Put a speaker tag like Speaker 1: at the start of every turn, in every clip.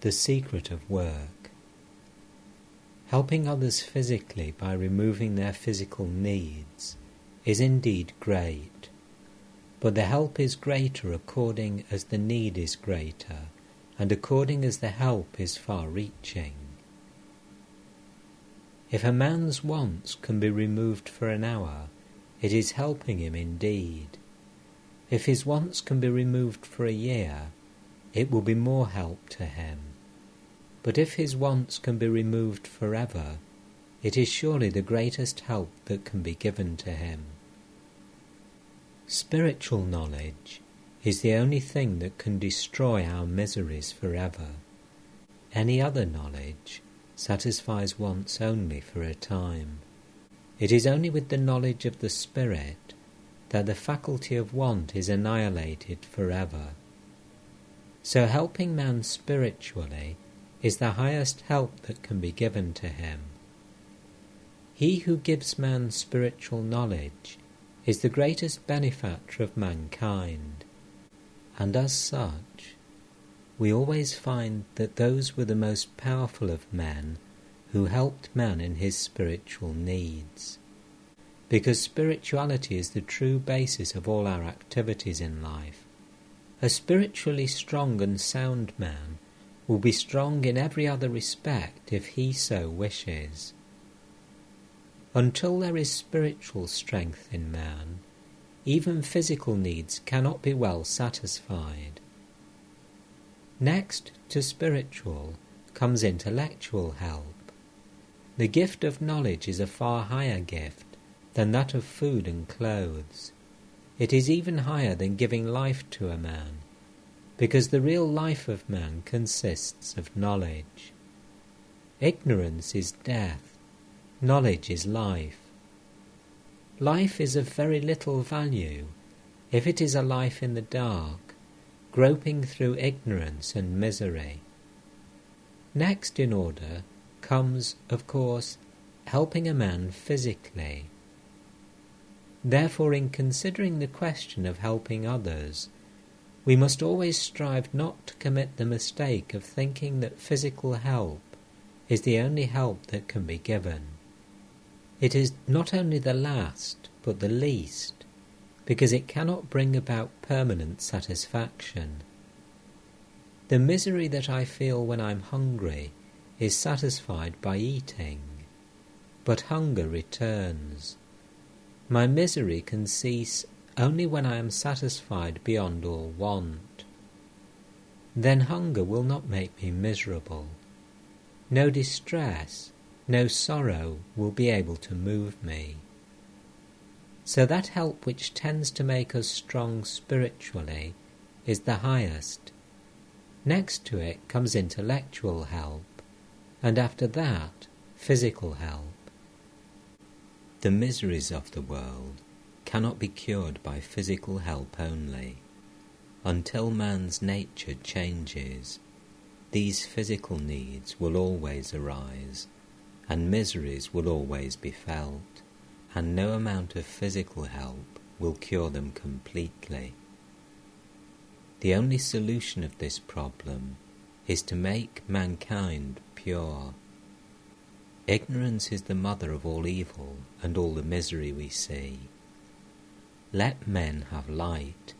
Speaker 1: The secret of work. Helping others physically by removing their physical needs is indeed great, but the help is greater according as the need is greater, and according as the help is far-reaching. If a man's wants can be removed for an hour, it is helping him indeed. If his wants can be removed for a year, it will be more help to him. But if his wants can be removed forever, it is surely the greatest help that can be given to him. Spiritual knowledge is the only thing that can destroy our miseries forever. Any other knowledge satisfies wants only for a time. It is only with the knowledge of the Spirit that the faculty of want is annihilated forever. So helping man spiritually is the highest help that can be given to him. He who gives man spiritual knowledge is the greatest benefactor of mankind, and as such, we always find that those were the most powerful of men who helped man in his spiritual needs, because spirituality is the true basis of all our activities in life. A spiritually strong and sound man will be strong in every other respect if he so wishes. Until there is spiritual strength in man, even physical needs cannot be well satisfied. Next to spiritual comes intellectual help. The gift of knowledge is a far higher gift than that of food and clothes. It is even higher than giving life to a man, because the real life of man consists of knowledge. Ignorance is death, knowledge is life. Life is of very little value if it is a life in the dark, groping through ignorance and misery. Next in order comes, of course, helping a man physically. Therefore, in considering the question of helping others, we must always strive not to commit the mistake of thinking that physical help is the only help that can be given. It is not only the last, but the least, because it cannot bring about permanent satisfaction. The misery that I feel when I'm hungry is satisfied by eating, but hunger returns. My misery can cease only when I am satisfied beyond all want. Then hunger will not make me miserable. No distress, no sorrow will be able to move me. So that help which tends to make us strong spiritually is the highest. Next to it comes intellectual help, and after that, physical help. The miseries of the world cannot be cured by physical help only. Until man's nature changes, these physical needs will always arise, and miseries will always be felt, and no amount of physical help will cure them completely. The only solution of this problem is to make mankind pure. Ignorance is the mother of all evil and all the misery we see. Let men have light.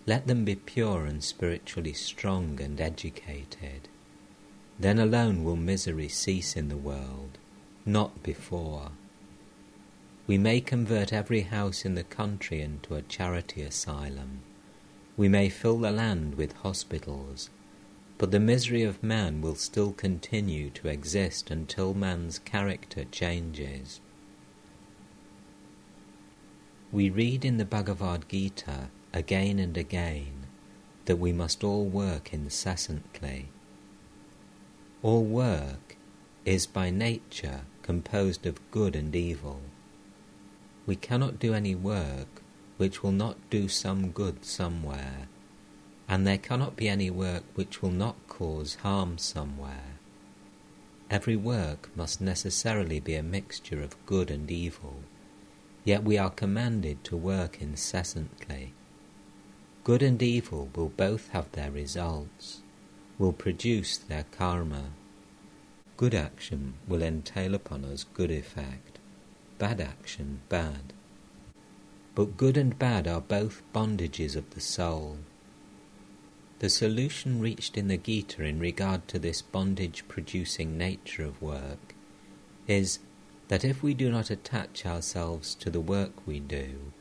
Speaker 1: Let them be pure and spiritually strong and educated. Then alone will misery cease in the world, not before. We may convert every house in the country into a charity asylum. We may fill the land with hospitals, but the misery of man will still continue to exist until man's character changes. We read in the Bhagavad Gita again and again that we must all work incessantly. All work is by nature composed of good and evil. We cannot do any work which will not do some good somewhere, and there cannot be any work which will not cause harm somewhere. Every work must necessarily be a mixture of good and evil, yet we are commanded to work incessantly. Good and evil will both have their results. will produce their karma. Good action will entail upon us good effect, bad action bad. But good and bad are both bondages of the soul. The solution reached in the Gita in regard to this bondage-producing nature of work is that if we do not attach ourselves to the work we do,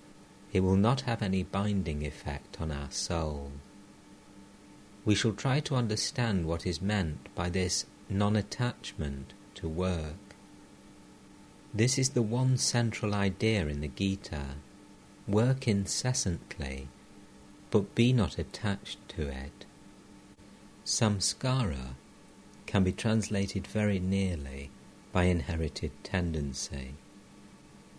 Speaker 1: it will not have any binding effect on our soul. We shall try to understand what is meant by this non-attachment to work. This is the one central idea in the Gita. Work incessantly, but be not attached to it. Samskara can be translated very nearly by inherited tendency.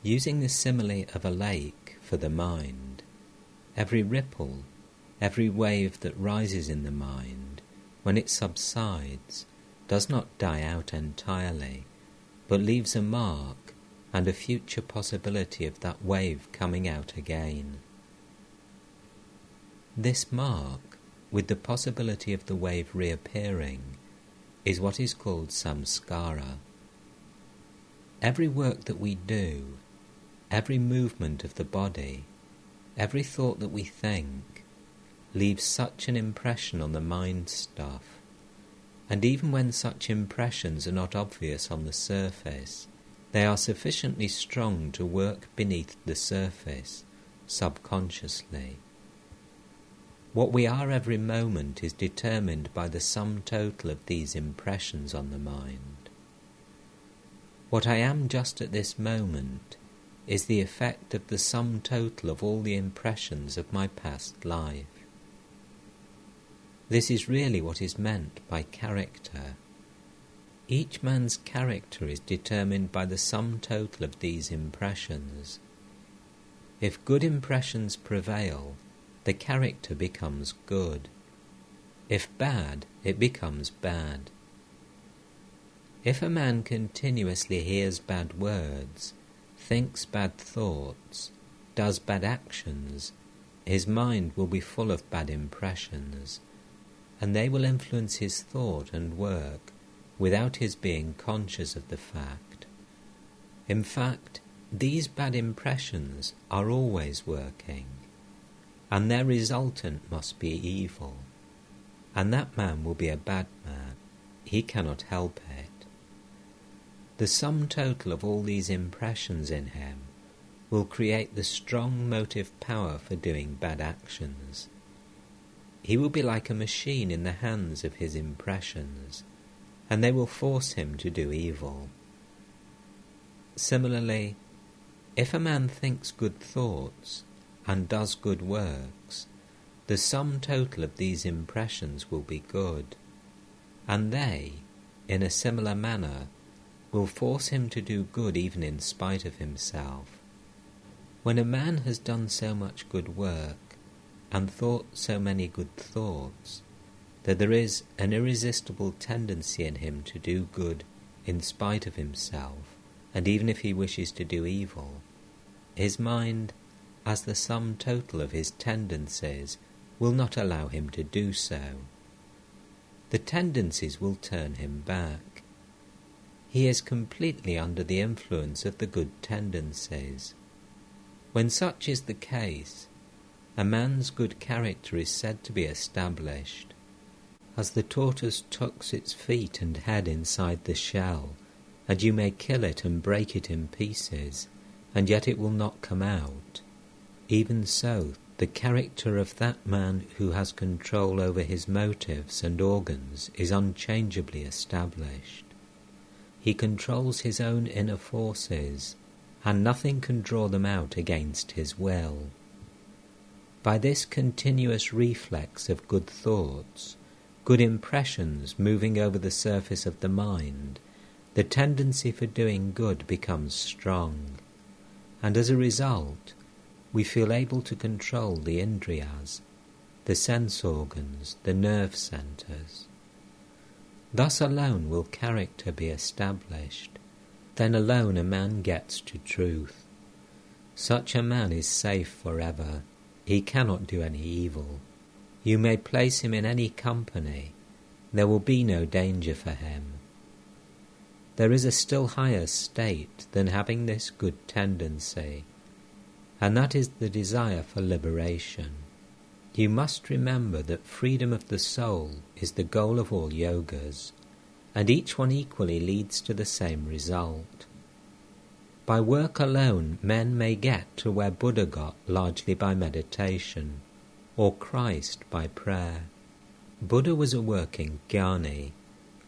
Speaker 1: Using the simile of a lake for the mind, every ripple, every wave that rises in the mind, when it subsides, does not die out entirely, but leaves a mark and a future possibility of that wave coming out again. This mark, with the possibility of the wave reappearing, is what is called samskara. Every work that we do, every movement of the body, every thought that we think, leaves such an impression on the mind stuff, and even when such impressions are not obvious on the surface, they are sufficiently strong to work beneath the surface, subconsciously. What we are every moment is determined by the sum total of these impressions on the mind. What I am just at this moment is the effect of the sum total of all the impressions of my past life. This is really what is meant by character. Each man's character is determined by the sum total of these impressions. If good impressions prevail, the character becomes good. If bad, it becomes bad. If a man continuously hears bad words, thinks bad thoughts, does bad actions, his mind will be full of bad impressions, and they will influence his thought and work without his being conscious of the fact. In fact, these bad impressions are always working, and their resultant must be evil, and that man will be a bad man. He cannot help it. The sum total of all these impressions in him will create the strong motive power for doing bad actions. He will be like a machine in the hands of his impressions, and they will force him to do evil. Similarly, if a man thinks good thoughts and does good works, the sum total of these impressions will be good, and they, in a similar manner, will force him to do good even in spite of himself. When a man has done so much good work and thought so many good thoughts, that there is an irresistible tendency in him to do good in spite of himself, and even if he wishes to do evil, his mind, as the sum total of his tendencies, will not allow him to do so. The tendencies will turn him back. He is completely under the influence of the good tendencies. When such is the case, a man's good character is said to be established. As the tortoise tucks its feet and head inside the shell, and you may kill it and break it in pieces, and yet it will not come out, even so the character of that man who has control over his motives and organs is unchangeably established. He controls his own inner forces, and nothing can draw them out against his will. By this continuous reflex of good thoughts, good impressions moving over the surface of the mind, the tendency for doing good becomes strong, and as a result, we feel able to control the indriyas, the sense organs, the nerve centres. Thus alone will character be established. Then alone a man gets to truth. Such a man is safe forever. He cannot do any evil. You may place him in any company, there will be no danger for him. There is a still higher state than having this good tendency, and that is the desire for liberation. You must remember that freedom of the soul is the goal of all yogas, and each one equally leads to the same result. By work alone, men may get to where Buddha got, largely by meditation, or Christ by prayer. Buddha was a working jnani,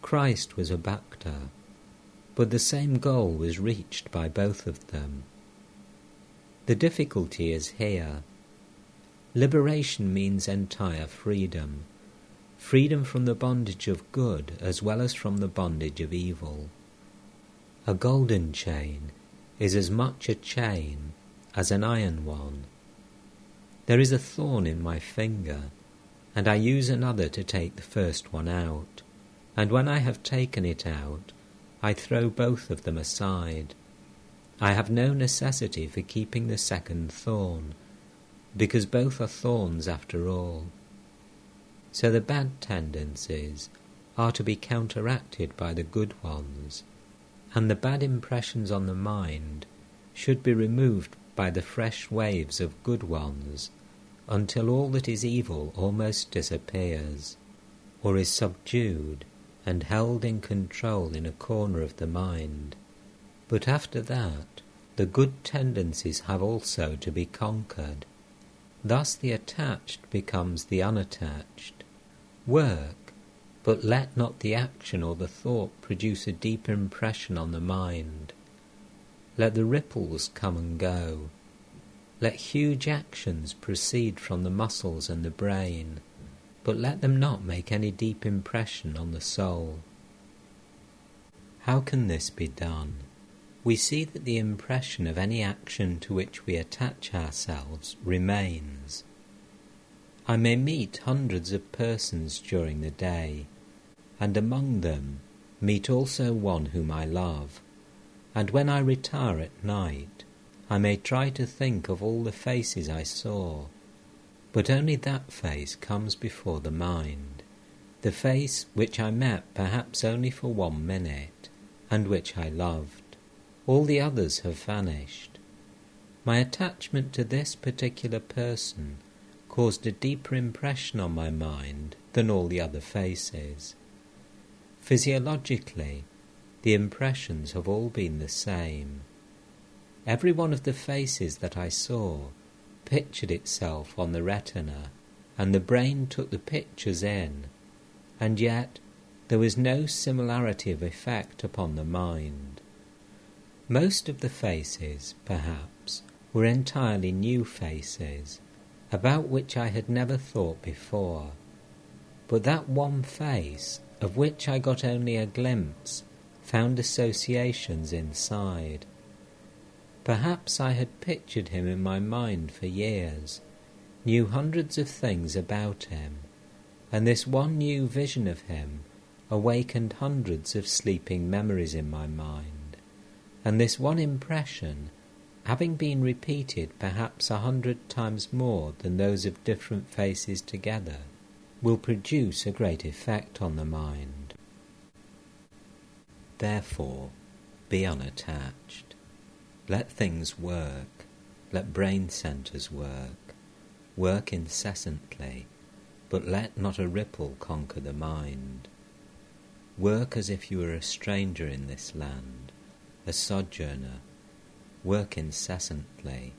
Speaker 1: Christ was a bhakta, but the same goal was reached by both of them. The difficulty is here. Liberation means entire freedom, freedom from the bondage of good as well as from the bondage of evil. A golden chain is as much a chain as an iron one. There is a thorn in my finger, and I use another to take the first one out, and when I have taken it out, I throw both of them aside. I have no necessity for keeping the second thorn, because both are thorns after all. So the bad tendencies are to be counteracted by the good ones, and the bad impressions on the mind should be removed by the fresh waves of good ones, until all that is evil almost disappears, or is subdued and held in control in a corner of the mind. But after that, the good tendencies have also to be conquered. Thus the attached becomes the unattached. Work, but let not the action or the thought produce a deep impression on the mind. Let the ripples come and go. Let huge actions proceed from the muscles and the brain, but let them not make any deep impression on the soul. How can this be done? We see that the impression of any action to which we attach ourselves remains. I may meet hundreds of persons during the day, and among them meet also one whom I love, and when I retire at night, I may try to think of all the faces I saw, but only that face comes before the mind, the face which I met perhaps only for 1 minute, and which I loved. All the others have vanished. My attachment to this particular person caused a deeper impression on my mind than all the other faces. Physiologically, the impressions have all been the same. Every one of the faces that I saw pictured itself on the retina, and the brain took the pictures in, and yet there was no similarity of effect upon the mind. Most of the faces, perhaps, were entirely new faces, about which I had never thought before, but that one face, of which I got only a glimpse, found associations inside. Perhaps I had pictured him in my mind for years, knew hundreds of things about him, and this one new vision of him awakened hundreds of sleeping memories in my mind, and this one impression, having been repeated perhaps 100 times more than those of different faces together, will produce a great effect on the mind. Therefore, be unattached. Let things work, let brain centres work incessantly, but let not a ripple conquer the mind. Work as if you were a stranger in this land, a sojourner. Work incessantly,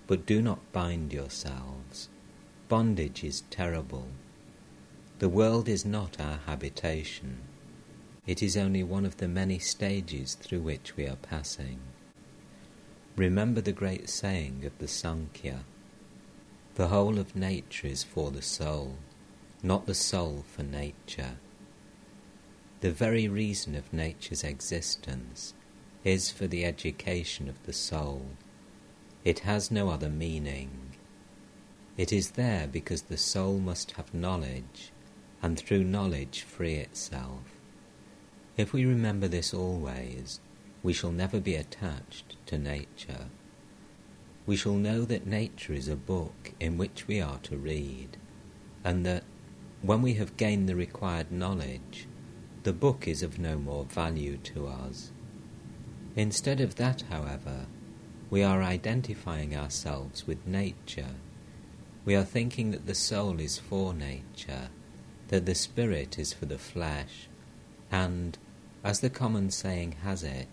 Speaker 1: but do not bind yourselves. Bondage is terrible. The world is not our habitation. It is only one of the many stages through which we are passing. Remember the great saying of the Sankhya: the whole of nature is for the soul, not the soul for nature. The very reason of nature's existence is for the education of the soul. It has no other meaning. It is there because the soul must have knowledge, and through knowledge free itself. If we remember this always, we shall never be attached to nature. We shall know that nature is a book in which we are to read, and that, when we have gained the required knowledge, the book is of no more value to us. Instead of that, however, we are identifying ourselves with nature. We are thinking that the soul is for nature, that the spirit is for the flesh, and, as the common saying has it,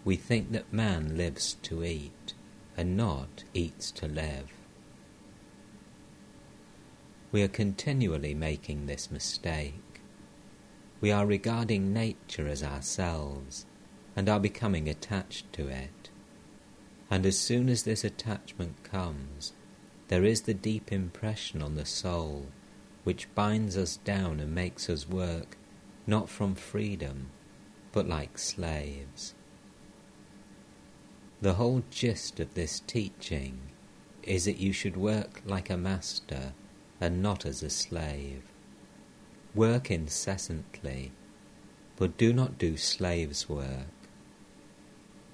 Speaker 1: we think that man lives to eat, and not eats to live. We are continually making this mistake. We are regarding nature as ourselves, and are becoming attached to it. And as soon as this attachment comes, there is the deep impression on the soul, which binds us down and makes us work, not from freedom, but like slaves. The whole gist of this teaching is that you should work like a master and not as a slave. Work incessantly, but do not do slave's work.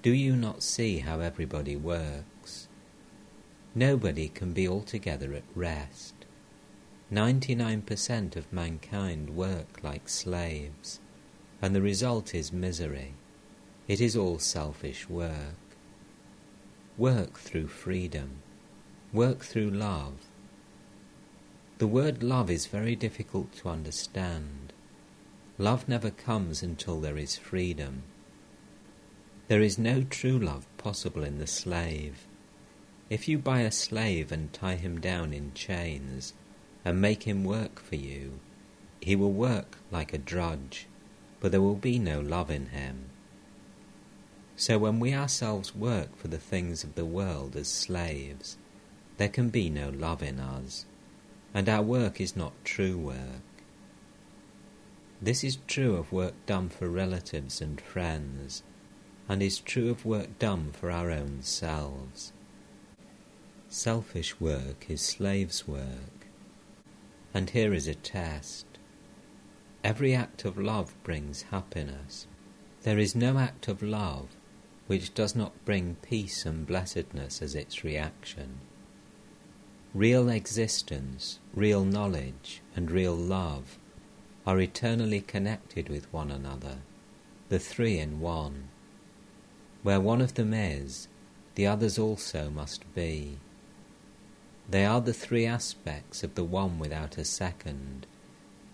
Speaker 1: Do you not see how everybody works? Nobody can be altogether at rest. 99% of mankind work like slaves, and the result is misery. It is all selfish work. Work through freedom. Work through love. The word love is very difficult to understand. Love never comes until there is freedom. There is no true love possible in the slave. If you buy a slave and tie him down in chains and make him work for you, he will work like a drudge, but there will be no love in him. So when we ourselves work for the things of the world as slaves, there can be no love in us, and our work is not true work. This is true of work done for relatives and friends, and is true of work done for our own selves. Selfish work is slave's work, and here is a test. Every act of love brings happiness. There is no act of love which does not bring peace and blessedness as its reaction. Real existence, real knowledge, and real love are eternally connected with one another, the three in one. Where one of them is, the others also must be. They are the three aspects of the one without a second,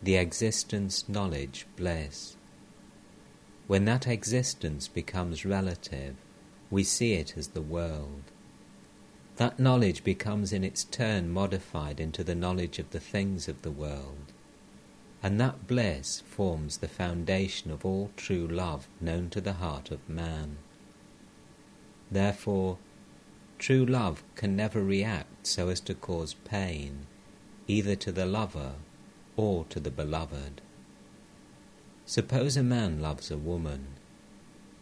Speaker 1: the existence, knowledge, bliss. When that existence becomes relative, we see it as the world. That knowledge becomes in its turn modified into the knowledge of the things of the world, and that bliss forms the foundation of all true love known to the heart of man. Therefore, true love can never react so as to cause pain, either to the lover or to the beloved. Suppose a man loves a woman.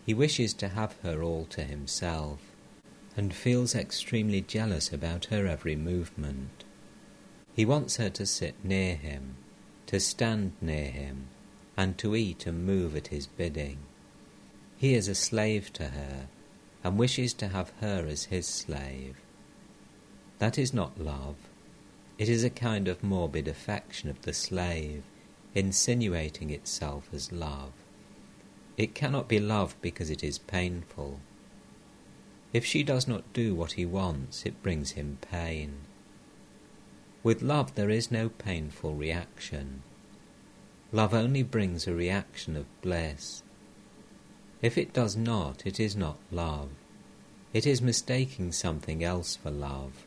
Speaker 1: He wishes to have her all to himself, and feels extremely jealous about her every movement. He wants her to sit near him, to stand near him, and to eat and move at his bidding. He is a slave to her, and wishes to have her as his slave. That is not love. It is a kind of morbid affection of the slave, insinuating itself as love. It cannot be love because it is painful. If she does not do what he wants, it brings him pain. With love there is no painful reaction. Love only brings a reaction of bliss. If it does not, it is not love. It is mistaking something else for love.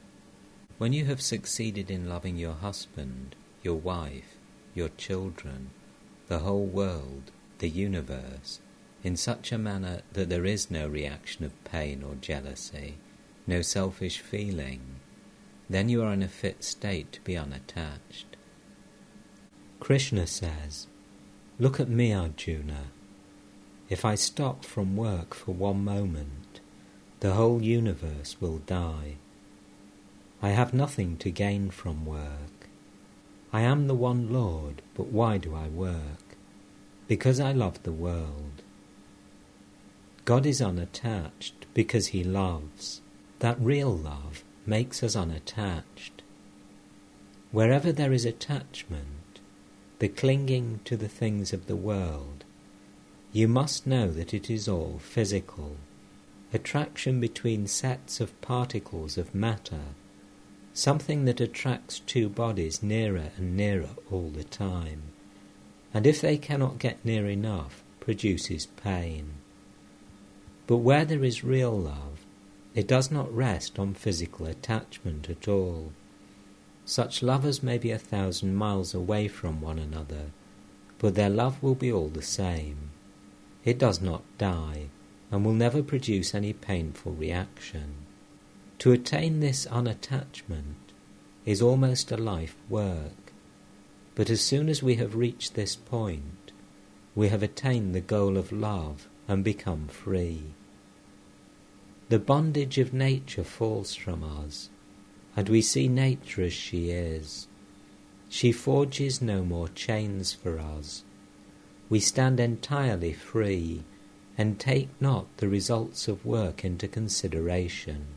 Speaker 1: When you have succeeded in loving your husband, your wife, your children, the whole world, the universe, in such a manner that there is no reaction of pain or jealousy, no selfish feeling, then you are in a fit state to be unattached. Krishna says, "Look at me, Arjuna. If I stop from work for one moment, the whole universe will die. I have nothing to gain from work. I am the one Lord, but why do I work? Because I love the world. God is unattached because he loves. That real love makes us unattached. Wherever there is attachment, the clinging to the things of the world, you must know that it is all physical, attraction between sets of particles of matter, something that attracts two bodies nearer and nearer all the time, and if they cannot get near enough, produces pain. But where there is real love, it does not rest on physical attachment at all. Such lovers may be 1,000 miles away from one another, but their love will be all the same. It does not die, and will never produce any painful reaction. To attain this unattachment is almost a life work, but as soon as we have reached this point, we have attained the goal of love and become free. The bondage of nature falls from us, and we see nature as she is. She forges no more chains for us. We stand entirely free, and take not the results of work into consideration.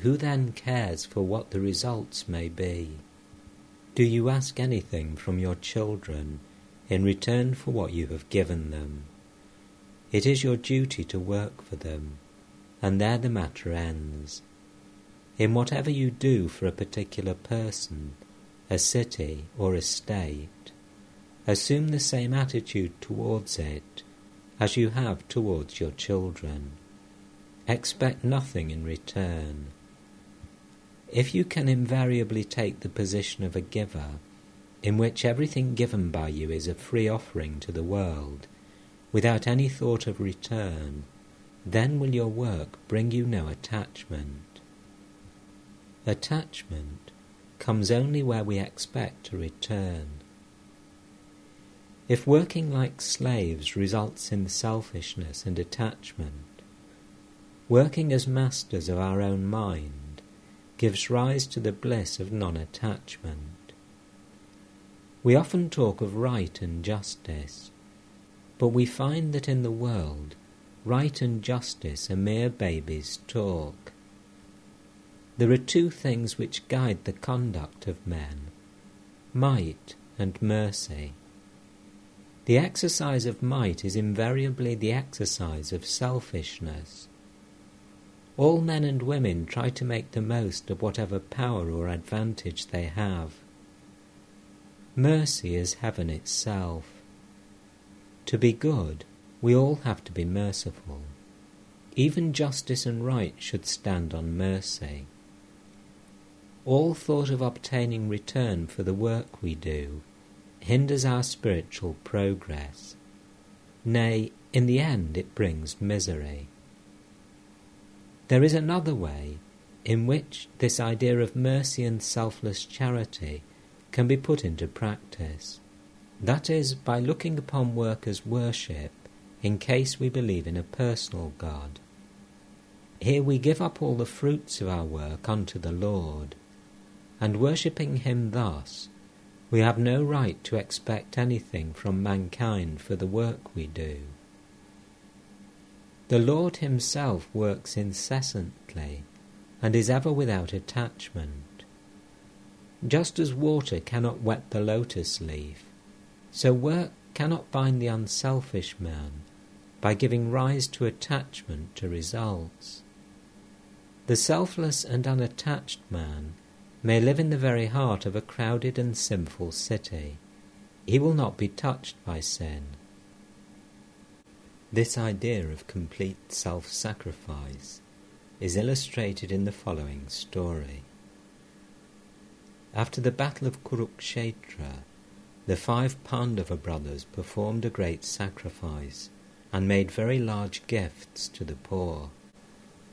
Speaker 1: Who then cares for what the results may be? Do you ask anything from your children in return for what you have given them? It is your duty to work for them, and there the matter ends. In whatever you do for a particular person, a city or a state, assume the same attitude towards it as you have towards your children. Expect nothing in return. If you can invariably take the position of a giver, in which everything given by you is a free offering to the world, without any thought of return, then will your work bring you no attachment. Attachment comes only where we expect a return. If working like slaves results in selfishness and attachment, working as masters of our own mind gives rise to the bliss of non-attachment. We often talk of right and justice, but we find that in the world right and justice are mere babies' talk. There are two things which guide the conduct of men: might and mercy. The exercise of might is invariably the exercise of selfishness. All men and women try to make the most of whatever power or advantage they have. Mercy is heaven itself. To be good, we all have to be merciful. Even justice and right should stand on mercy. All thought of obtaining return for the work we do hinders our spiritual progress. Nay, in the end it brings misery. There is another way in which this idea of mercy and selfless charity can be put into practice. That is, by looking upon work as worship in case we believe in a personal God. Here we give up all the fruits of our work unto the Lord, and worshipping Him thus, we have no right to expect anything from mankind for the work we do. The Lord Himself works incessantly, and is ever without attachment. Just as water cannot wet the lotus leaf, so work cannot bind the unselfish man by giving rise to attachment to results. The selfless and unattached man may live in the very heart of a crowded and sinful city. He will not be touched by sin. This idea of complete self-sacrifice is illustrated in the following story. After the battle of Kurukshetra, the 5 Pandava brothers performed a great sacrifice and made very large gifts to the poor.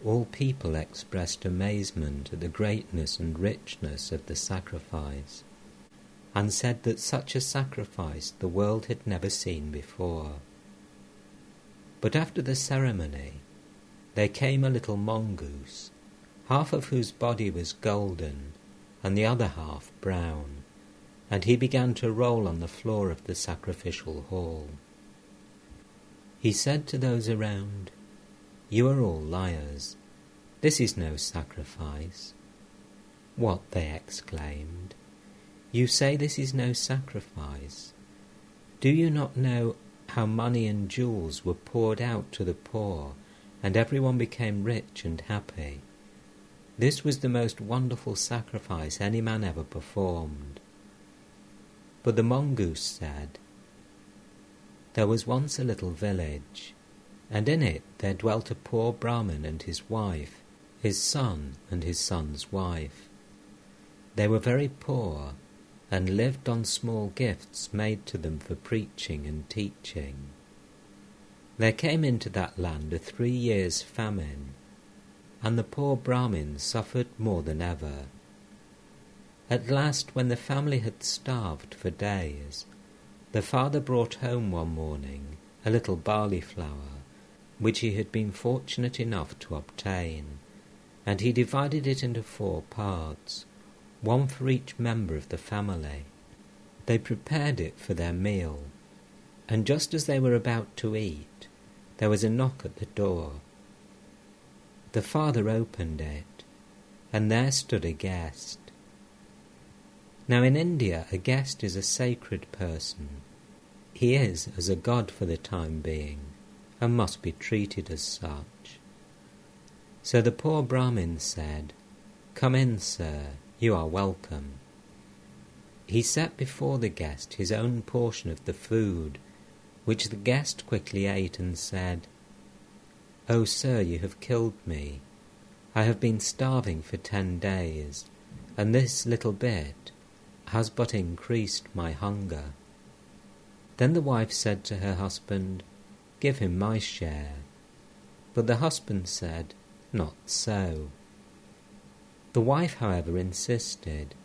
Speaker 1: All people expressed amazement at the greatness and richness of the sacrifice, and said that such a sacrifice the world had never seen before. But after the ceremony, there came a little mongoose, half of whose body was golden, and the other half brown, and he began to roll on the floor of the sacrificial hall. He said to those around, "You are all liars. This is no sacrifice." "What?" they exclaimed. You say this is no sacrifice. Do you not know how money and jewels were poured out to the poor, and everyone became rich and happy? This was the most wonderful sacrifice any man ever performed. But the mongoose said, there was once a little village, and in it there dwelt a poor Brahmin and his wife, his son and his son's wife. They were very poor, and lived on small gifts made to them for preaching and teaching. There came into that land a 3 years' famine, and the poor Brahmin suffered more than ever. At last, when the family had starved for days, the father brought home one morning a little barley flour, which he had been fortunate enough to obtain, and he divided it into 4 parts, one for each member of the family. They prepared it for their meal, and just as they were about to eat, there was a knock at the door. The father opened it, and there stood a guest. Now in India, a guest is a sacred person. He is as a god for the time being, and must be treated as such. So the poor Brahmin said, "Come in, sir, you are welcome." He set before the guest his own portion of the food, which the guest quickly ate and said, "O sir, you have killed me. I have been starving for 10 days, and this little bit has but increased my hunger." Then the wife said to her husband, "Give him my share." But the husband said, "Not so." The wife, however, insisted,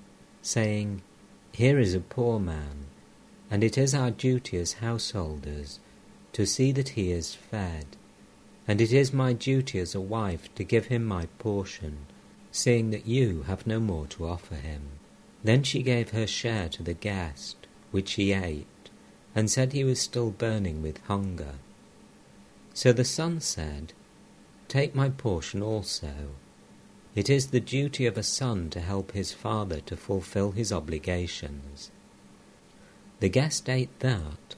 Speaker 1: saying, "Here is a poor man, and it is our duty as householders to see that he is fed, and it is my duty as a wife to give him my portion, seeing that you have no more to offer him." Then she gave her share to the guest, which he ate, and said he was still burning with hunger. So the son said, "Take my portion also. It is the duty of a son to help his father to fulfill his obligations." The guest ate that,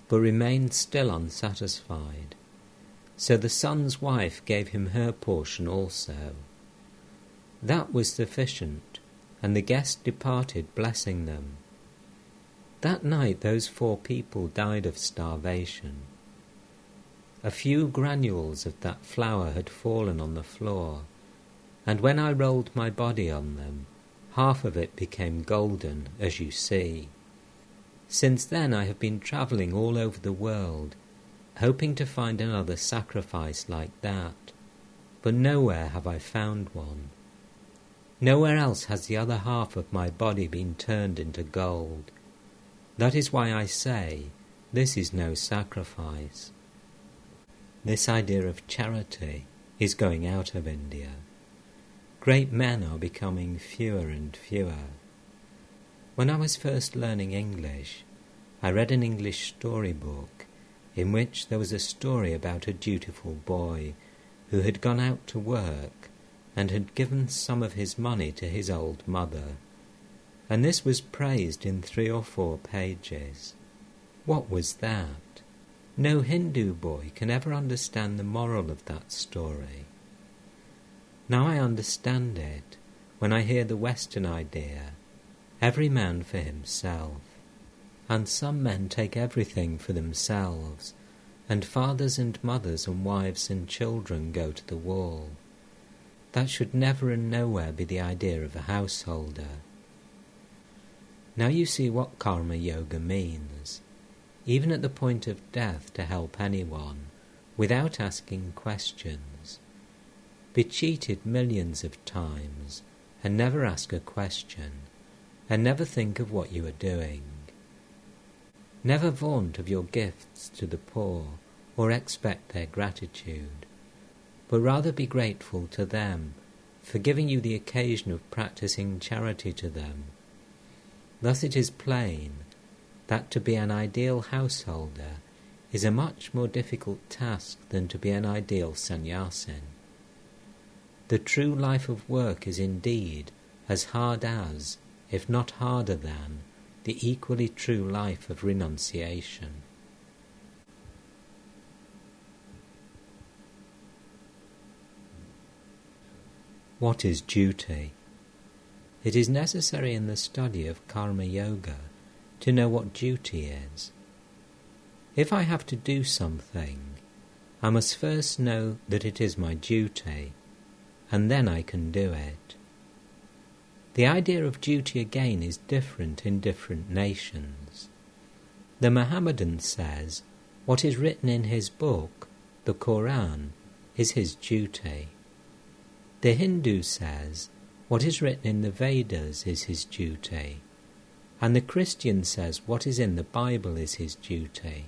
Speaker 1: but remained still unsatisfied. So the son's wife gave him her portion also. That was sufficient, and the guest departed, blessing them. That night those 4 people died of starvation. A few granules of that flour had fallen on the floor, and when I rolled my body on them, half of it became golden, as you see. Since then I have been travelling all over the world, hoping to find another sacrifice like that, but nowhere have I found one. Nowhere else has the other half of my body been turned into gold. That is why I say, this is no sacrifice. This idea of charity is going out of India. Great men are becoming fewer and fewer. When I was first learning English, I read an English storybook in which there was a story about a dutiful boy who had gone out to work and had given some of his money to his old mother, and this was praised in 3 or 4 pages. What was that? No Hindu boy can ever understand the moral of that story. Now I understand it when I hear the Western idea, every man for himself. And some men take everything for themselves, and fathers and mothers and wives and children go to the wall. That should never and nowhere be the idea of a householder. Now you see what karma yoga means, even at the point of death, to help anyone, without asking questions. Be cheated millions of times, and never ask a question, and never think of what you are doing. Never vaunt of your gifts to the poor, or expect their gratitude, but rather be grateful to them for giving you the occasion of practicing charity to them. Thus it is plain that to be an ideal householder is a much more difficult task than to be an ideal sannyasin. The true life of work is indeed as hard as, if not harder than, the equally true life of renunciation. What is duty? It is necessary in the study of karma yoga to know what duty is. If I have to do something, I must first know that it is my duty, and then I can do it. The idea of duty again is different in different nations. The Mohammedan says what is written in his book, the Quran, is his duty. The Hindu says what is written in the Vedas is his duty, and the Christian says what is in the Bible is his duty.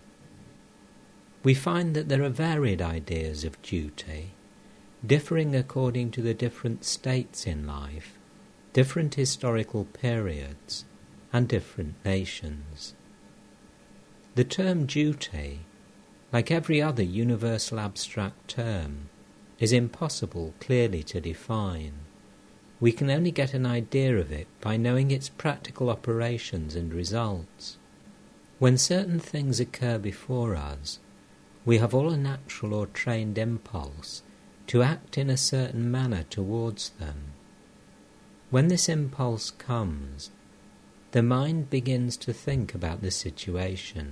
Speaker 1: We find that there are varied ideas of duty, differing according to the different states in life, different historical periods, and different nations. The term duty, like every other universal abstract term, is impossible clearly to define. We can only get an idea of it by knowing its practical operations and results. When certain things occur before us, we have all a natural or trained impulse to act in a certain manner towards them. When this impulse comes, the mind begins to think about the situation.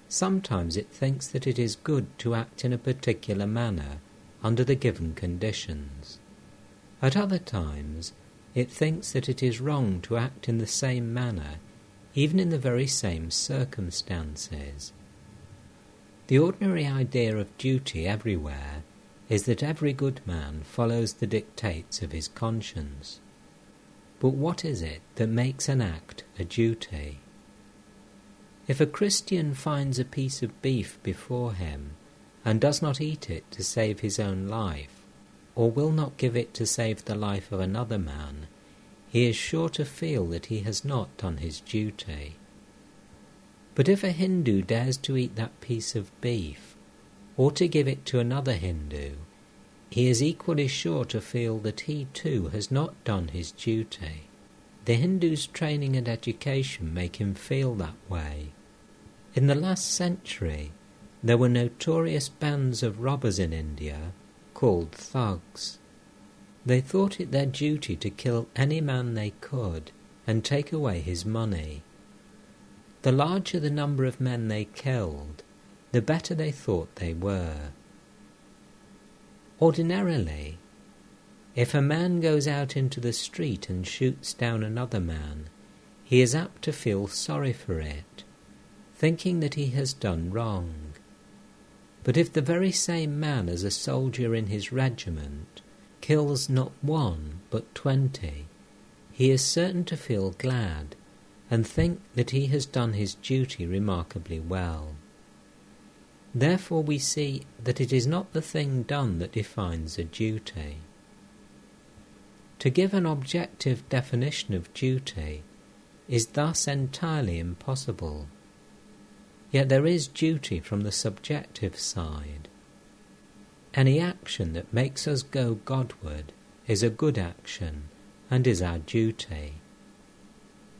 Speaker 1: Sometimes it thinks that it is good to act in a particular manner under the given conditions. At other times, it thinks that it is wrong to act in the same manner, even in the very same circumstances. The ordinary idea of duty everywhere is that every good man follows the dictates of his conscience. But what is it that makes an act a duty? If a Christian finds a piece of beef before him and does not eat it to save his own life, or will not give it to save the life of another man, he is sure to feel that he has not done his duty. But if a Hindu dares to eat that piece of beef, or to give it to another Hindu, he is equally sure to feel that he too has not done his duty. The Hindu's training and education make him feel that way. In the last century, there were notorious bands of robbers in India called thugs. They thought it their duty to kill any man they could and take away his money. The larger the number of men they killed, the better they thought they were. Ordinarily, if a man goes out into the street and shoots down another man, he is apt to feel sorry for it, thinking that he has done wrong. But if the very same man as a soldier in his regiment kills not 1 but 20, he is certain to feel glad and think that he has done his duty remarkably well. Therefore we see that it is not the thing done that defines a duty. To give an objective definition of duty is thus entirely impossible. Yet there is duty from the subjective side. Any action that makes us go Godward is a good action and is our duty.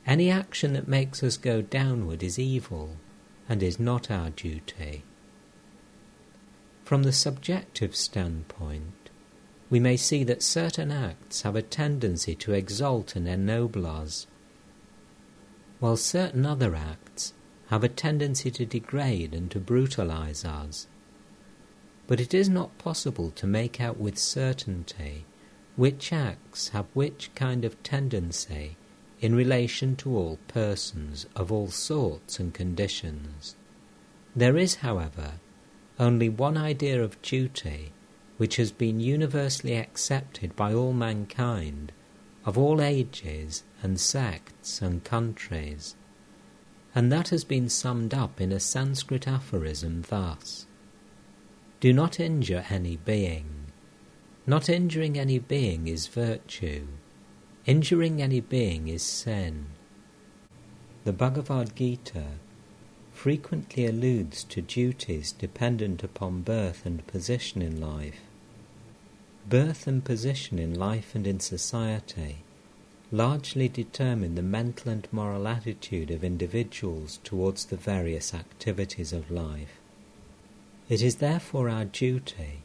Speaker 1: Any action that makes us go downward is evil and is not our duty. From the subjective standpoint, we may see that certain acts have a tendency to exalt and ennoble us, while certain other acts have a tendency to degrade and to brutalize us. But it is not possible to make out with certainty which acts have which kind of tendency in relation to all persons of all sorts and conditions. There is, however, only one idea of duty which has been universally accepted by all mankind, of all ages and sects and countries, and that has been summed up in a Sanskrit aphorism thus: do not injure any being. Not injuring any being is virtue. Injuring any being is sin. The Bhagavad Gita frequently alludes to duties dependent upon birth and position in life. Birth and position in life and in society largely determine the mental and moral attitude of individuals towards the various activities of life. It is therefore our duty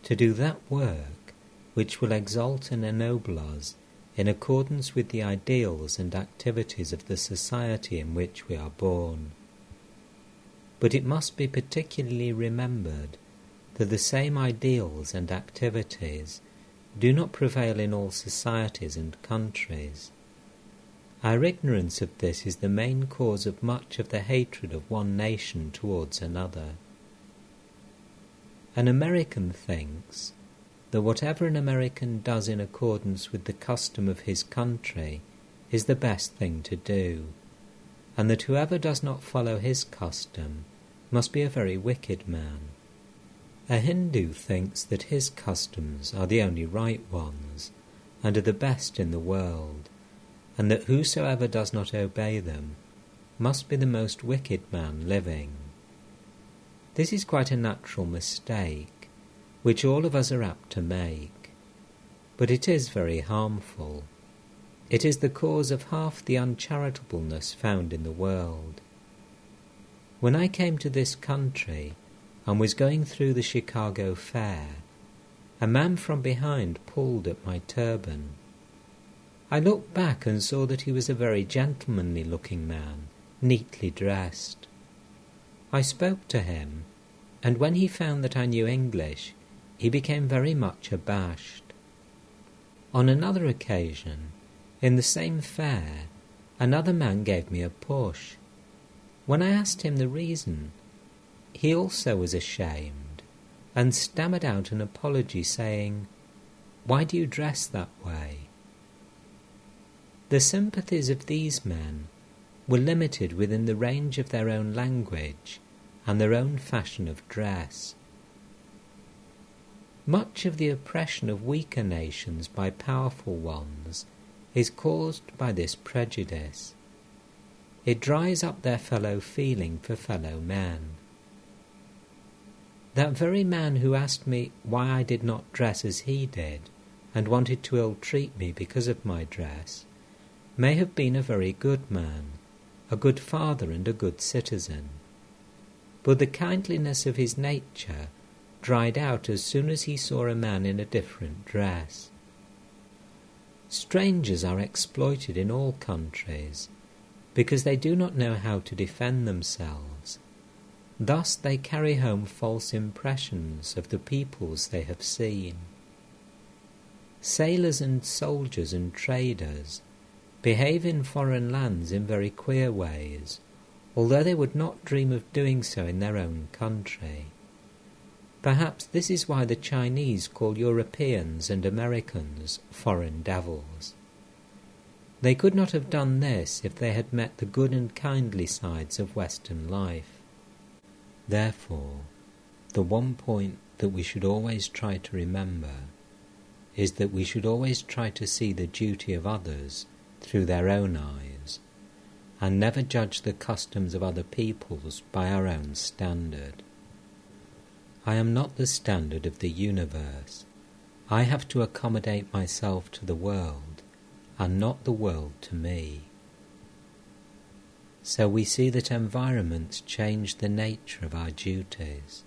Speaker 1: to do that work which will exalt and ennoble us in accordance with the ideals and activities of the society in which we are born. But it must be particularly remembered that the same ideals and activities do not prevail in all societies and countries. Our ignorance of this is the main cause of much of the hatred of one nation towards another. An American thinks that whatever an American does in accordance with the custom of his country is the best thing to do, and that whoever does not follow his custom must be a very wicked man. A Hindu thinks that his customs are the only right ones, and are the best in the world, and that whosoever does not obey them must be the most wicked man living. This is quite a natural mistake, which all of us are apt to make, but it is very harmful. It is the cause of half the uncharitableness found in the world. When I came to this country and was going through the Chicago Fair, a man from behind pulled at my turban. I looked back and saw that he was a very gentlemanly-looking man, neatly dressed. I spoke to him, and when he found that I knew English, he became very much abashed. On another occasion, in the same fair, another man gave me a push. When I asked him the reason, he also was ashamed, and stammered out an apology, saying, "Why do you dress that way?" The sympathies of these men were limited within the range of their own language and their own fashion of dress. Much of the oppression of weaker nations by powerful ones is caused by this prejudice. It dries up their fellow feeling for fellow men. That very man who asked me why I did not dress as he did, and wanted to ill-treat me because of my dress, may have been a very good man, a good father and a good citizen. But the kindliness of his nature dried out as soon as he saw a man in a different dress. Strangers are exploited in all countries, because they do not know how to defend themselves. Thus they carry home false impressions of the peoples they have seen. Sailors and soldiers and traders behave in foreign lands in very queer ways, although they would not dream of doing so in their own country. Perhaps this is why the Chinese call Europeans and Americans foreign devils. They could not have done this if they had met the good and kindly sides of Western life. Therefore, the one point that we should always try to remember is that we should always try to see the duty of others through their own eyes, and never judge the customs of other peoples by our own standard. I am not the standard of the universe. I have to accommodate myself to the world, and not the world to me. So we see that environments change the nature of our duties,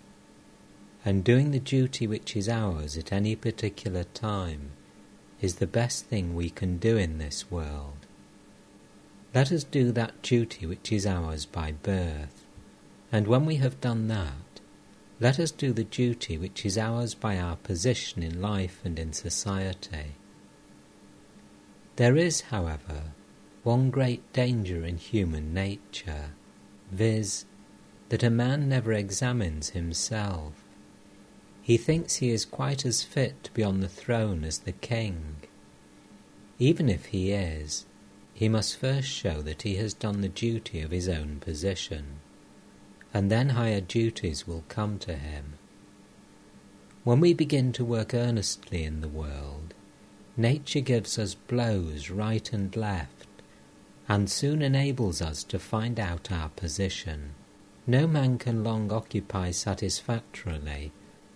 Speaker 1: and doing the duty which is ours at any particular time is the best thing we can do in this world. Let us do that duty which is ours by birth, and when we have done that, let us do the duty which is ours by our position in life and in society. There is, however, one great danger in human nature, viz., that a man never examines himself. He thinks he is quite as fit to be on the throne as the king. Even if he is, he must first show that he has done the duty of his own position, and then higher duties will come to him. When we begin to work earnestly in the world, nature gives us blows right and left, and soon enables us to find out our position. No man can long occupy satisfactorily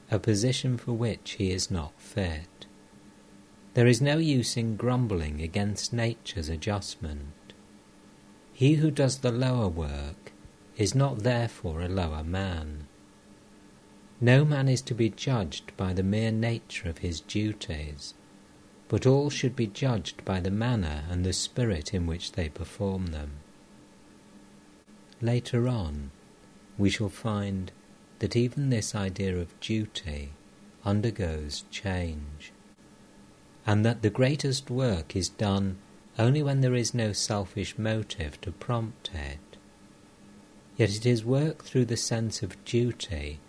Speaker 1: a position for which he is not fit. There is no use in grumbling against nature's adjustment. He who does the lower work is not therefore a lower man. No man is to be judged by the mere nature of his duties, but all should be judged by the manner and the spirit in which they perform them. Later on, we shall find that even this idea of duty undergoes change, and that the greatest work is done only when there is no selfish motive to prompt it. Yet it is work through the sense of duty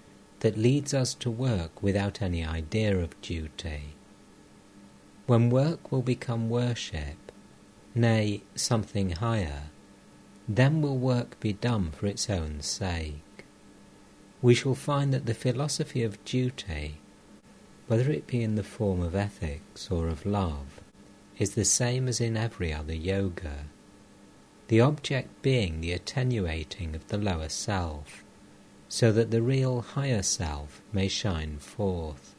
Speaker 1: that leads us to work without any idea of duty. When work will become worship, nay, something higher, then will work be done for its own sake. We shall find that the philosophy of duty, whether it be in the form of ethics or of love, is the same as in every other yoga, the object being the attenuating of the lower self, so that the real higher self may shine forth,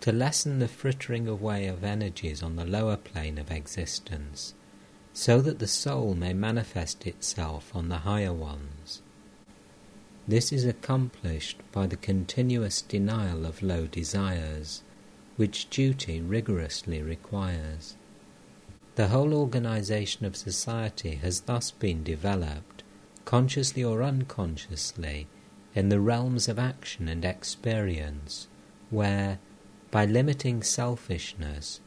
Speaker 1: to lessen the frittering away of energies on the lower plane of existence, so that the soul may manifest itself on the higher ones. This is accomplished by the continuous denial of low desires, which duty rigorously requires. The whole organization of society has thus been developed, consciously or unconsciously, in the realms of action and experience, where, by limiting selfishness,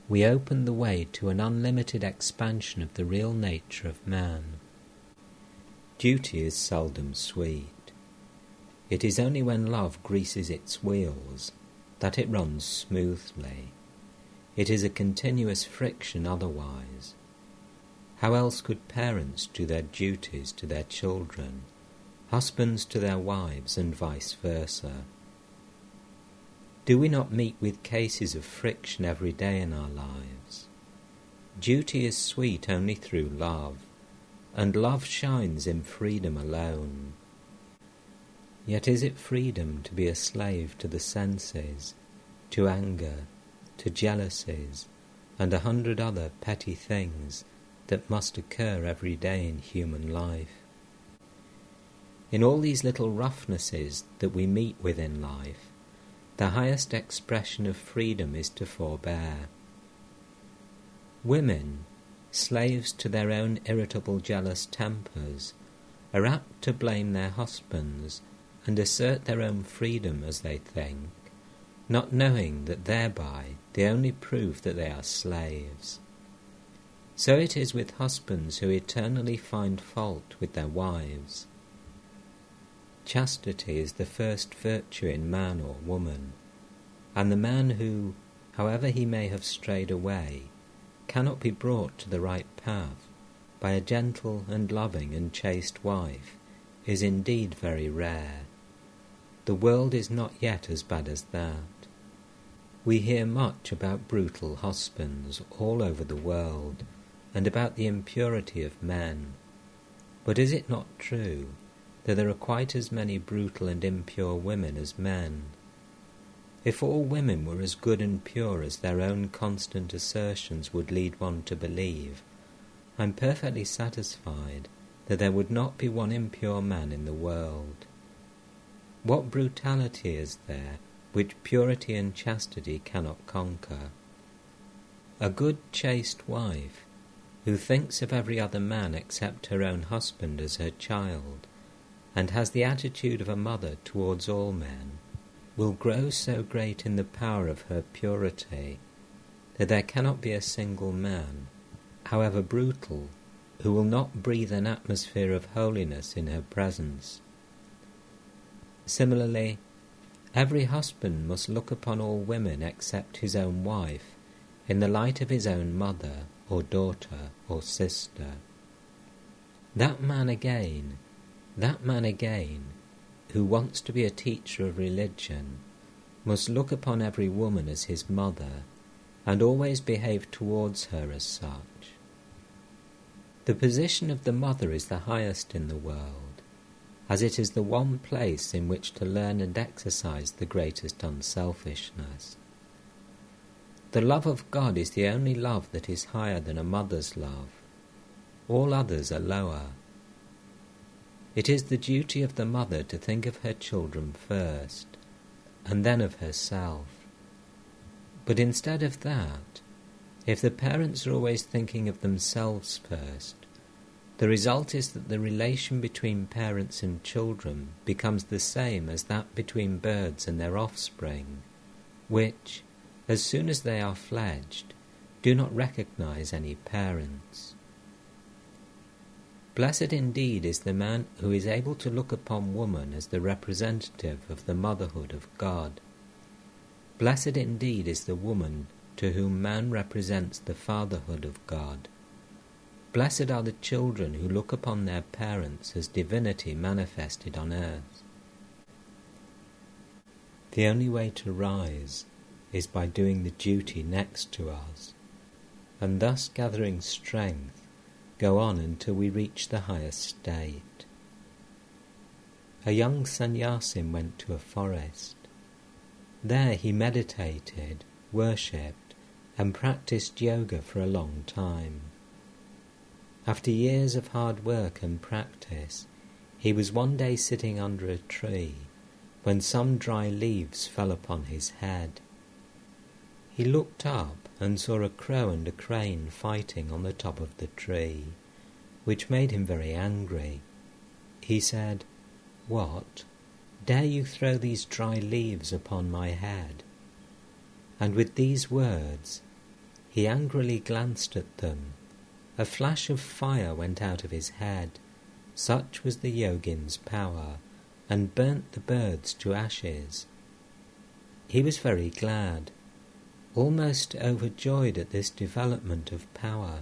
Speaker 1: we open the way to an unlimited expansion of the real nature of man. Duty is seldom sweet. It is only when love greases its wheels that it runs smoothly. It is a continuous friction otherwise. How else could parents do their duties to their children, husbands to their wives, and vice versa? Do we not meet with cases of friction every day in our lives? Duty is sweet only through love, and love shines in freedom alone. Yet is it freedom to be a slave to the senses, to anger, to jealousies, and 100 other petty things that must occur every day in human life? In all these little roughnesses that we meet with in life, the highest expression of freedom is to forbear. Women, slaves to their own irritable, jealous tempers, are apt to blame their husbands and assert their own freedom as they think, not knowing that thereby they only prove that they are slaves. So it is with husbands who eternally find fault with their wives. Chastity is the first virtue in man or woman, and the man who, however he may have strayed away, cannot be brought to the right path by a gentle and loving and chaste wife is indeed very rare. The world is not yet as bad as that. We hear much about brutal husbands all over the world, and about the impurity of men. But is it not true that there are quite as many brutal and impure women as men? If all women were as good and pure as their own constant assertions would lead one to believe, I am perfectly satisfied that there would not be one impure man in the world. What brutality is there which purity and chastity cannot conquer? A good chaste wife, who thinks of every other man except her own husband as her child, and has the attitude of a mother towards all men, will grow so great in the power of her purity that there cannot be a single man, however brutal, who will not breathe an atmosphere of holiness in her presence. Similarly, every husband must look upon all women except his own wife in the light of his own mother or daughter or sister. That man again, who wants to be a teacher of religion, must look upon every woman as his mother, and always behave towards her as such. The position of the mother is the highest in the world, as it is the one place in which to learn and exercise the greatest unselfishness. The love of God is the only love that is higher than a mother's love. All others are lower. It is the duty of the mother to think of her children first, and then of herself. But instead of that, if the parents are always thinking of themselves first, the result is that the relation between parents and children becomes the same as that between birds and their offspring, which, as soon as they are fledged, do not recognize any parents. Blessed indeed is the man who is able to look upon woman as the representative of the motherhood of God. Blessed indeed is the woman to whom man represents the fatherhood of God. Blessed are the children who look upon their parents as divinity manifested on earth. The only way to rise is by doing the duty next to us, and thus gathering strength, go on until we reach the highest state. A young sannyasin went to a forest. There he meditated, worshipped, and practiced yoga for a long time. After years of hard work and practice, he was one day sitting under a tree when some dry leaves fell upon his head. He looked up and saw a crow and a crane fighting on the top of the tree, which made him very angry. He said, "What? Dare you throw these dry leaves upon my head?" And with these words, he angrily glanced at them. A flash of fire went out of his head, such was the yogin's power, and burnt the birds to ashes. He was very glad, almost overjoyed at this development of power.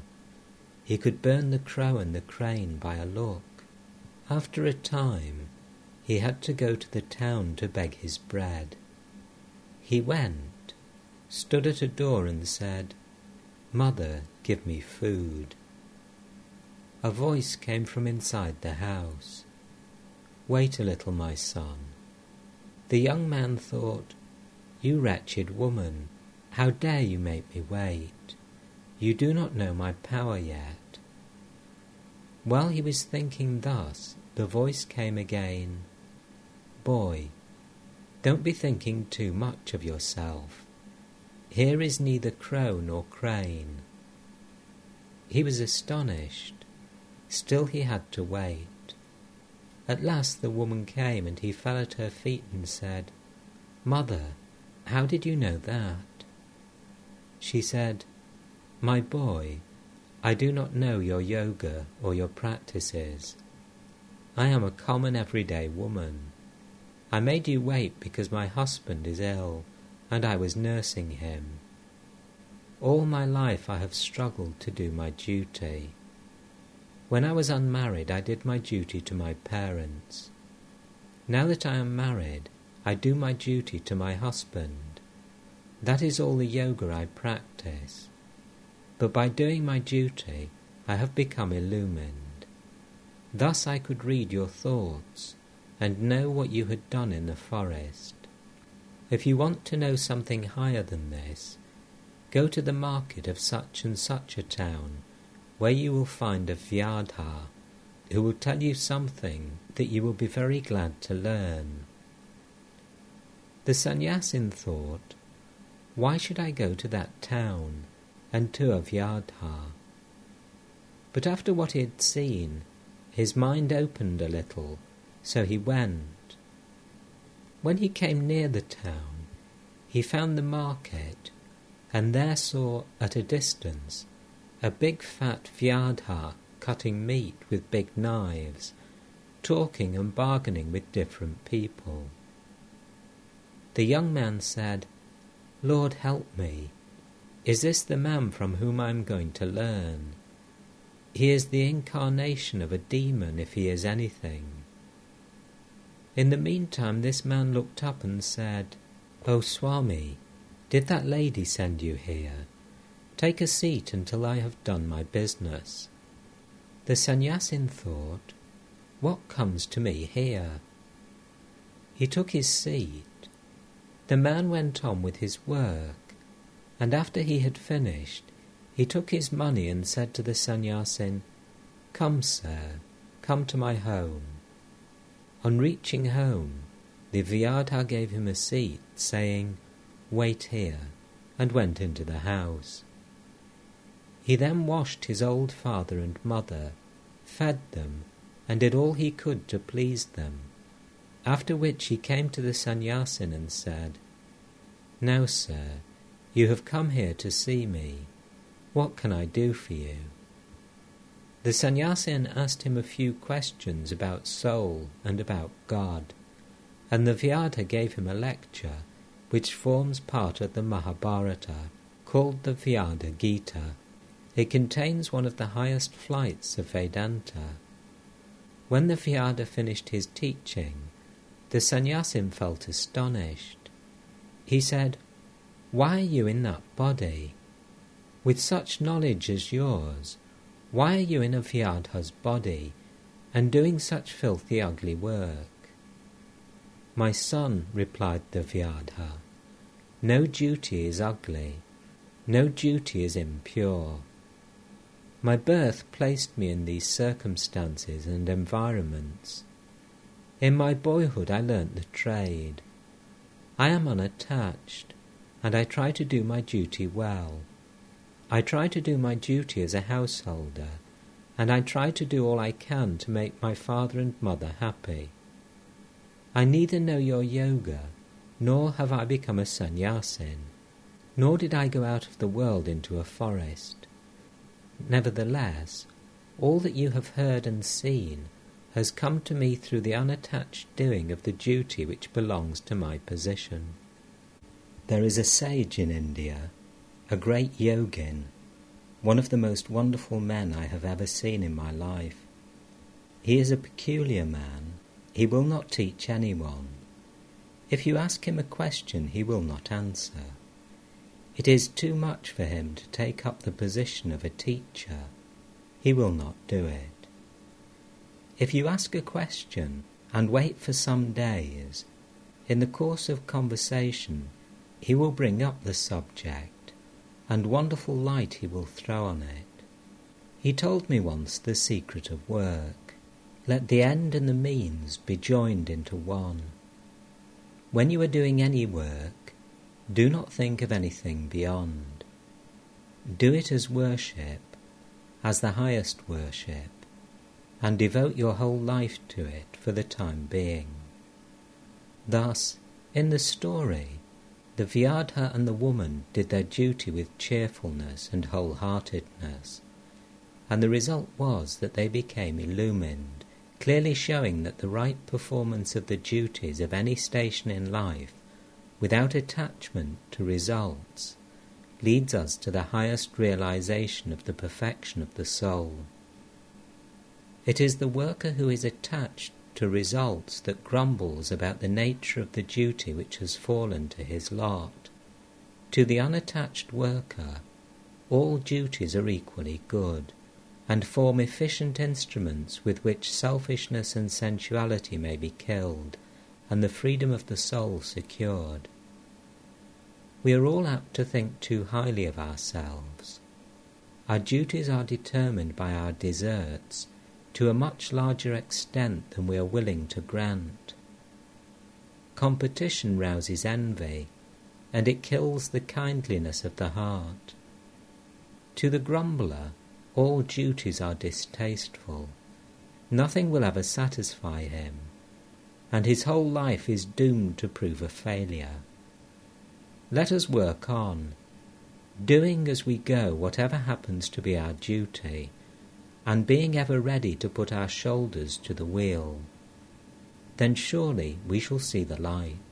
Speaker 1: He could burn the crow and the crane by a look. After a time, he had to go to the town to beg his bread. He went, stood at a door and said, "Mother, give me food." A voice came from inside the house. "Wait a little, my son." The young man thought, "You wretched woman, how dare you make me wait? You do not know my power yet." While he was thinking thus, the voice came again, "Boy, don't be thinking too much of yourself. Here is neither crow nor crane." He was astonished. Still he had to wait. At last the woman came, and he fell at her feet and said, "Mother, how did you know that?" She said, "My boy, I do not know your yoga or your practices. I am a common everyday woman. I made you wait because my husband is ill, and I was nursing him. All my life I have struggled to do my duty. When I was unmarried, I did my duty to my parents. Now that I am married, I do my duty to my husband. That is all the yoga I practice. But by doing my duty, I have become illumined. Thus I could read your thoughts and know what you had done in the forest. If you want to know something higher than this, go to the market of such and such a town, where you will find a Vyadha, who will tell you something that you will be very glad to learn." The sannyasin thought, "Why should I go to that town and to a Vyadha?" But after what he had seen, his mind opened a little, so he went. When he came near the town, he found the market, and there saw at a distance a big fat Vyadha cutting meat with big knives, talking and bargaining with different people. The young man said, "Lord, help me. Is this the man from whom I am going to learn? He is the incarnation of a demon, if he is anything." In the meantime, this man looked up and said, "O Swami, did that lady send you here? Take a seat until I have done my business." The sannyasin thought, "What comes to me here?" He took his seat. The man went on with his work, and after he had finished, he took his money and said to the sannyasin, "Come, sir, come to my home." On reaching home, the Vyadha gave him a seat, saying, "Wait here," and went into the house. He then washed his old father and mother, fed them, and did all he could to please them, after which he came to the sannyasin and said, "Now, sir, you have come here to see me. What can I do for you?" The sannyasin asked him a few questions about soul and about God, and the Vyadha gave him a lecture which forms part of the Mahabharata, called the Vyadha Gita. It contains one of the highest flights of Vedanta. When the Vyadha finished his teaching, the sannyasin felt astonished. He said, "Why are you in that body? With such knowledge as yours, why are you in a Vyadha's body and doing such filthy ugly work?" "My son," replied the Vyadha, "no duty is ugly, no duty is impure. My birth placed me in these circumstances and environments. In my boyhood I learnt the trade. I am unattached, and I try to do my duty well. I try to do my duty as a householder, and I try to do all I can to make my father and mother happy. I neither know your yoga, nor have I become a sannyasin, nor did I go out of the world into a forest. Nevertheless, all that you have heard and seen has come to me through the unattached doing of the duty which belongs to my position. There is a sage in India, a great yogin, one of the most wonderful men I have ever seen in my life. He is a peculiar man. He will not teach anyone. If you ask him a question, he will not answer. It is too much for him to take up the position of a teacher. He will not do it. If you ask a question and wait for some days, in the course of conversation he will bring up the subject, and wonderful light he will throw on it. He told me once the secret of work. Let the end and the means be joined into one. When you are doing any work, do not think of anything beyond. Do it as worship, as the highest worship, and devote your whole life to it for the time being. Thus, in the story, the Vyadha and the woman did their duty with cheerfulness and wholeheartedness, and the result was that they became illumined, clearly showing that the right performance of the duties of any station in life, without attachment to results, leads us to the highest realization of the perfection of the soul. It is the worker who is attached to results that grumbles about the nature of the duty which has fallen to his lot. To the unattached worker, all duties are equally good, and form efficient instruments with which selfishness and sensuality may be killed, and the freedom of the soul secured. We are all apt to think too highly of ourselves. Our duties are determined by our deserts to a much larger extent than we are willing to grant. Competition rouses envy, and it kills the kindliness of the heart. To the grumbler, all duties are distasteful. Nothing will ever satisfy him, and his whole life is doomed to prove a failure. Let us work on, doing as we go whatever happens to be our duty, and being ever ready to put our shoulders to the wheel. Then surely we shall see the light.